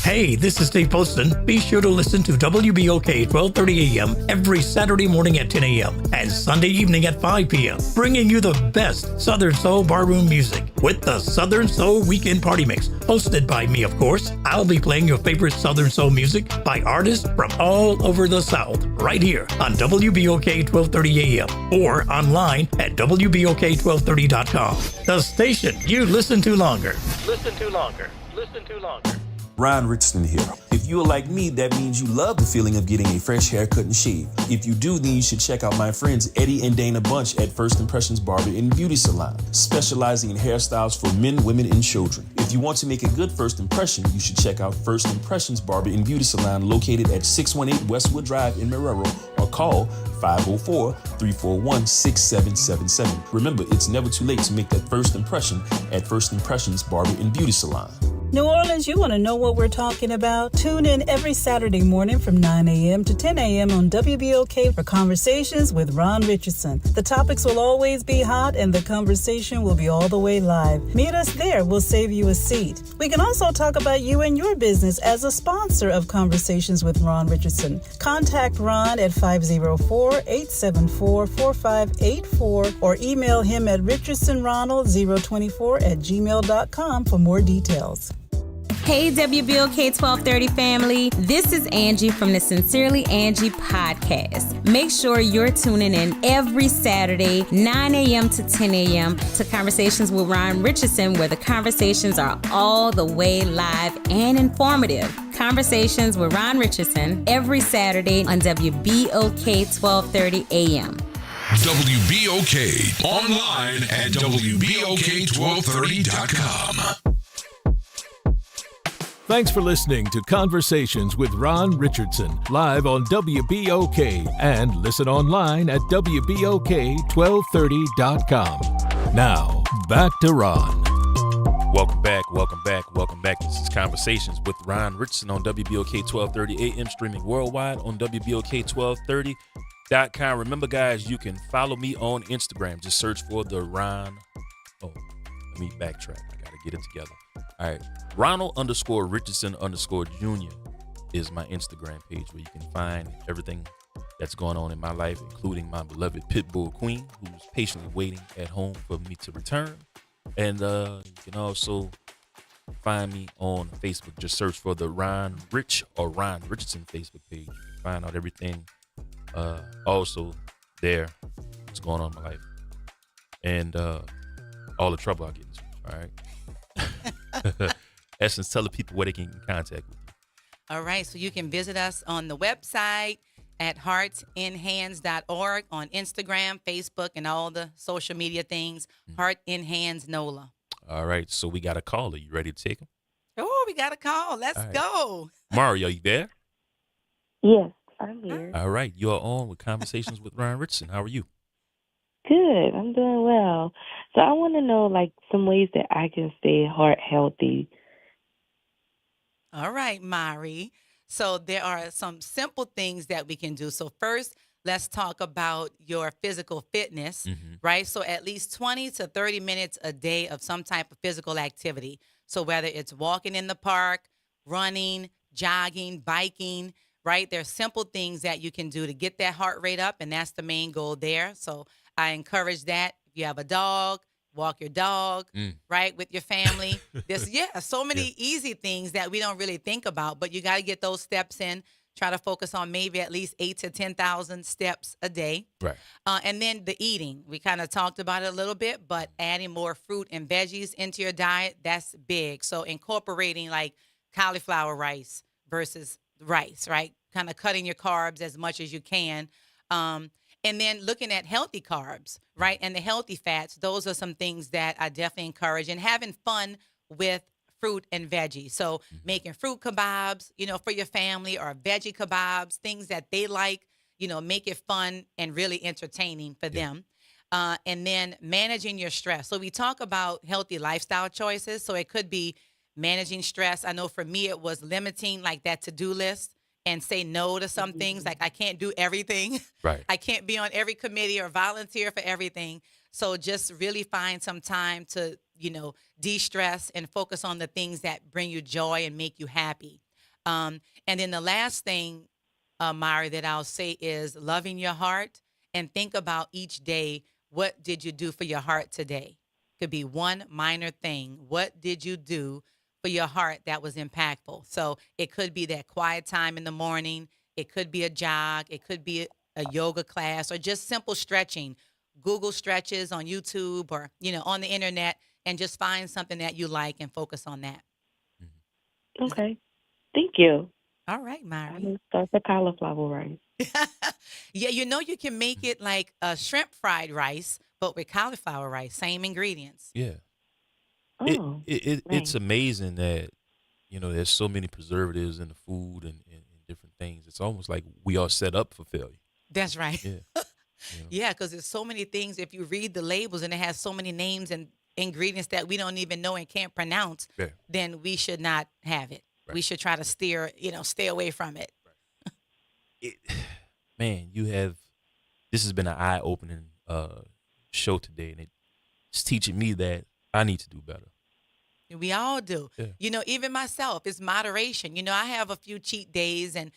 S11: Hey, this is Steve Poston. Be sure to listen to WBOK 1230 AM every Saturday morning at 10 a.m. and Sunday evening at 5 p.m., bringing you the best Southern Soul barroom music with the Southern Soul Weekend Party Mix, hosted by me, of course. I'll be playing your favorite Southern Soul music by artists from all over the South, right here on WBOK 1230 AM or online at WBOK1230.com. The station you listen to longer. Listen to longer. Listen to longer.
S6: Ron Richardson here. If you are like me, that means you love the feeling of getting a fresh haircut and shave. If you do, then you should check out my friends Eddie and Dana Bunch at First Impressions Barber and Beauty Salon, specializing in hairstyles for men, women, and children. If you want to make a good first impression, you should check out First Impressions Barber and Beauty Salon located at 618 Westwood Drive in Marrero or call 504-341-6777. Remember, it's never too late to make that first impression at First Impressions Barber and Beauty Salon.
S7: New Orleans, you want to know what we're talking about? Tune in every Saturday morning from 9 a.m. to 10 a.m. on WBOK for Conversations with Ron Richardson. The topics will always be hot and the conversation will be all the way live. Meet us there. We'll save you a seat. We can also talk about you and your business as a sponsor of Conversations with Ron Richardson. Contact Ron at 504-874-4584 or email him at richardsonronald024@gmail.com for more details.
S8: Hey, WBOK 1230 family. This is Angie from the Sincerely Angie podcast. Make sure you're tuning in every Saturday, 9 a.m. to 10 a.m. to Conversations with Ron Richardson, where the conversations are all the way live and informative. Conversations with Ron Richardson every Saturday on WBOK 1230 a.m.
S9: WBOK online at WBOK1230.com.
S10: Thanks for listening to Conversations with Ron Richardson, live on WBOK and listen online at WBOK1230.com. Now, back to Ron.
S1: Welcome back. This is Conversations with Ron Richardson on WBOK 1230 AM, streaming worldwide on WBOK1230.com. Remember, guys, you can follow me on Instagram. Just search for the Ron. Oh, let me backtrack. I got to get it together. All right. Ronald_Richardson_Jr. is my Instagram page where you can find everything that's going on in my life, including my beloved Pitbull Queen, who's patiently waiting at home for me to return. And you can also find me on Facebook. Just search for the Ron Rich or Ron Richardson Facebook page. You can find out everything also there what's going on in my life. And all the trouble I get into. All right. Essence, tell the people where they can contact with you.
S2: All right, so you can visit us on the website at heartinhands.org on Instagram, Facebook, and all the social media things. Heart in Hands NOLA.
S1: All right, so we got a caller. You ready to take him?
S2: Oh, we got a call. Let's
S1: All right.
S2: go.
S1: Mario, you there?
S12: Yes, I'm here.
S1: All right, you are on with Conversations with Ryan Richardson. How are you?
S12: Good. I'm doing well. So I want to know, like, some ways that I can stay heart healthy.
S2: All right, Mari. So there are some simple things that we can do. So first, let's talk about your physical fitness, right? So at least 20 to 30 minutes a day of some type of physical activity. So whether it's walking in the park, running, jogging, biking, right? There's simple things that you can do to get that heart rate up, and that's the main goal there. So I encourage that. If you have a dog, walk your dog, right, with your family. There's, so many easy things that we don't really think about, but you got to get those steps in. Try to focus on maybe at least 8 to 10,000 steps a day.
S1: Right.
S2: And then the eating. We kind of talked about it a little bit, but adding more fruit and veggies into your diet, that's big. So incorporating like cauliflower rice versus rice, right? Kind of cutting your carbs as much as you can. And then looking at healthy carbs, right? And the healthy fats, those are some things that I definitely encourage. And having fun with fruit and veggies. So making fruit kebabs, for your family, or veggie kebabs, things that they like, make it fun and really entertaining for them. And then managing your stress. So we talk about healthy lifestyle choices. So it could be managing stress. I know for me, it was limiting like that to-do list and say no to some things. Like I can't do everything.
S1: Right.
S2: I can't be on every committee or volunteer for everything. So just really find some time to, de-stress and focus on the things that bring you joy and make you happy. And then the last thing, Mari, that I'll say is loving your heart, and think about each day, what did you do for your heart today? Could be one minor thing. What did you do for your heart that was impactful? So it could be that quiet time in the morning. It could be a jog. It could be a yoga class, or just simple stretching. Google stretches on YouTube or, on the internet, and just find something that you like and focus on that.
S12: Okay. Thank you.
S2: All right,
S12: I'm
S2: Mari.
S12: going to start the cauliflower rice.
S2: Yeah, you can make it like a shrimp fried rice, but with cauliflower rice, same ingredients.
S1: Yeah.
S12: Oh,
S1: It's amazing that, there's so many preservatives in the food and different things. It's almost like we are set up for failure.
S2: That's right.
S1: Yeah.
S2: Yeah, because there's so many things. If you read the labels and it has so many names and ingredients that we don't even know and can't pronounce, then we should not have it. Right. We should try to stay away from it.
S1: Man, this has been an eye-opening show today, and it's teaching me that I need to do better.
S2: We all do.
S1: Yeah.
S2: Even myself, it's moderation. I have a few cheat days, and,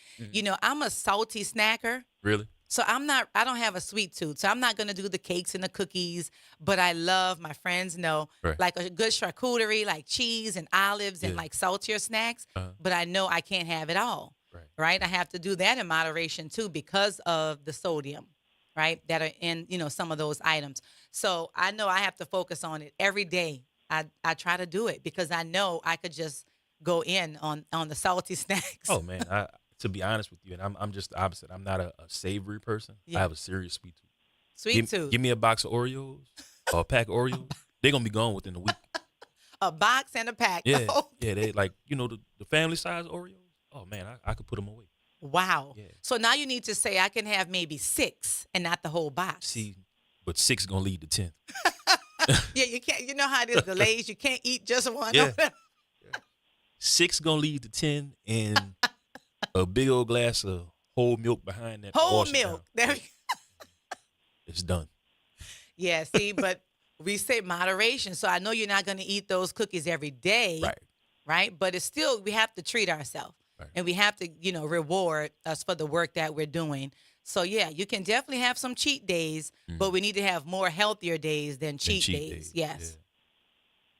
S2: I'm a salty snacker.
S1: Really?
S2: So I don't have a sweet tooth. So I'm not going to do the cakes and the cookies, but I love, my friends know, like a good charcuterie, like cheese and olives and like saltier snacks. But I know I can't have it all, right? I have to do that in moderation too, because of the sodium, right? That are in, some of those items. So I know I have to focus on it every day. I try to do it because I know I could just go in on the salty snacks.
S1: Oh man, to be honest with you, and I'm just the opposite. I'm not a savory person.
S2: Yeah.
S1: I have a serious sweet tooth.
S2: Sweet tooth.
S1: Give me a box of Oreos or a pack of Oreos. They're gonna be gone within a week.
S2: A box and a pack.
S1: Yeah, yeah. They like the family size Oreos. Oh man, I could put them away.
S2: Wow.
S1: Yeah.
S2: So now you need to say I can have maybe 6 and not the whole box.
S1: See, but 6 gonna lead to 10.
S2: Yeah, you can't. You know how it is, the Lays. You can't eat just one.
S1: Yeah. 6 gonna lead to 10, and a big old glass of whole milk behind that.
S2: Whole
S1: wash it
S2: milk.
S1: down.
S2: There we
S1: It's done.
S2: Yeah, see, but we say moderation. So I know you're not going to eat those cookies every day. Right. But it's still, we have to treat ourselves. And we have to, reward us for the work that we're doing. So, yeah, you can definitely have some cheat days, but we need to have more healthier days than cheat days. Yes.
S1: Yeah.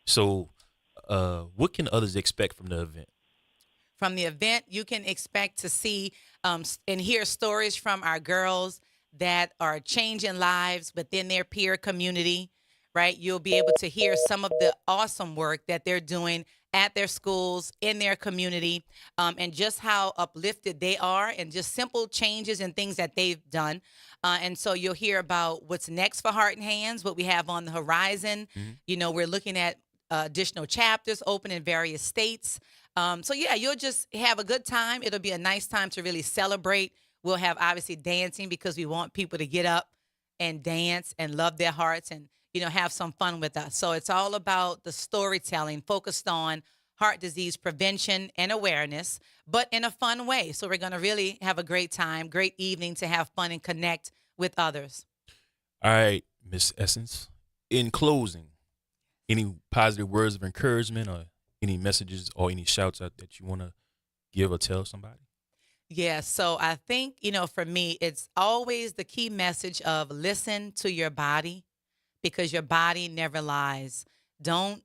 S1: So what can others expect from the event?
S2: From the event, you can expect to see and hear stories from our girls that are changing lives within their peer community, right? You'll be able to hear some of the awesome work that they're doing at their schools, in their community, and just how uplifted they are, and just simple changes and things that they've done. And so you'll hear about what's next for Heart and Hands, what we have on the horizon. You know, we're looking at additional chapters open in various states. So yeah, you'll just have a good time. It'll be a nice time to really celebrate. We'll have obviously dancing, because we want people to get up and dance and love their hearts and, you know, have some fun with us. So it's all about the storytelling focused on heart disease prevention and awareness, but in a fun way. So we're going to really have a great time, great evening to have fun and connect with others.
S1: All right, Miss Essence, in closing, any positive words of encouragement or any messages or any shouts out that you want to give or tell somebody?
S2: Yeah, so I think, you know, for me, it's always the key message of listen to your body, because your body never lies. Don't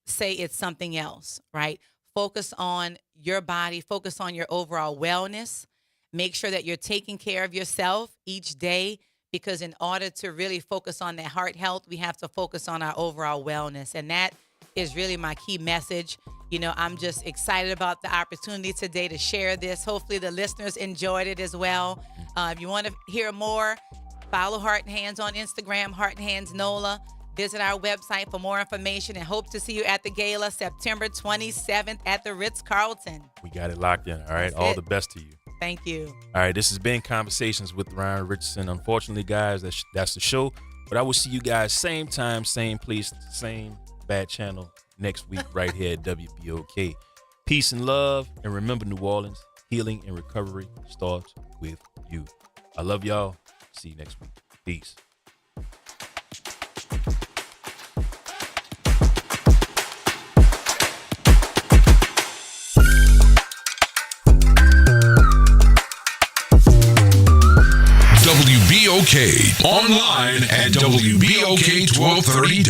S2: say it's something else, right? Focus on your body, focus on your overall wellness. Make sure that you're taking care of yourself each day, because in order to really focus on that heart health, we have to focus on our overall wellness. And that is really my key message. You know, I'm just excited about the opportunity today to share this. Hopefully the listeners enjoyed it as well. If you want to hear more, follow Heart and Hands on Instagram, Heart and Hands NOLA. Visit our website for more information, and hope to see you at the gala September 27th at the Ritz-Carlton.
S1: We got it locked in. All right.
S2: That's
S1: All
S2: it.
S1: the best to you.
S2: Thank you.
S1: All right. This has been Conversations with Ryan Richardson. Unfortunately, guys, that's the show. But I will see you guys same time, same place, same bad channel next week right here at WBOK. Peace and love. And remember, New Orleans, healing and recovery starts with you. I love y'all. See you next week. Peace.
S9: WBOK online at WBOK1230.com.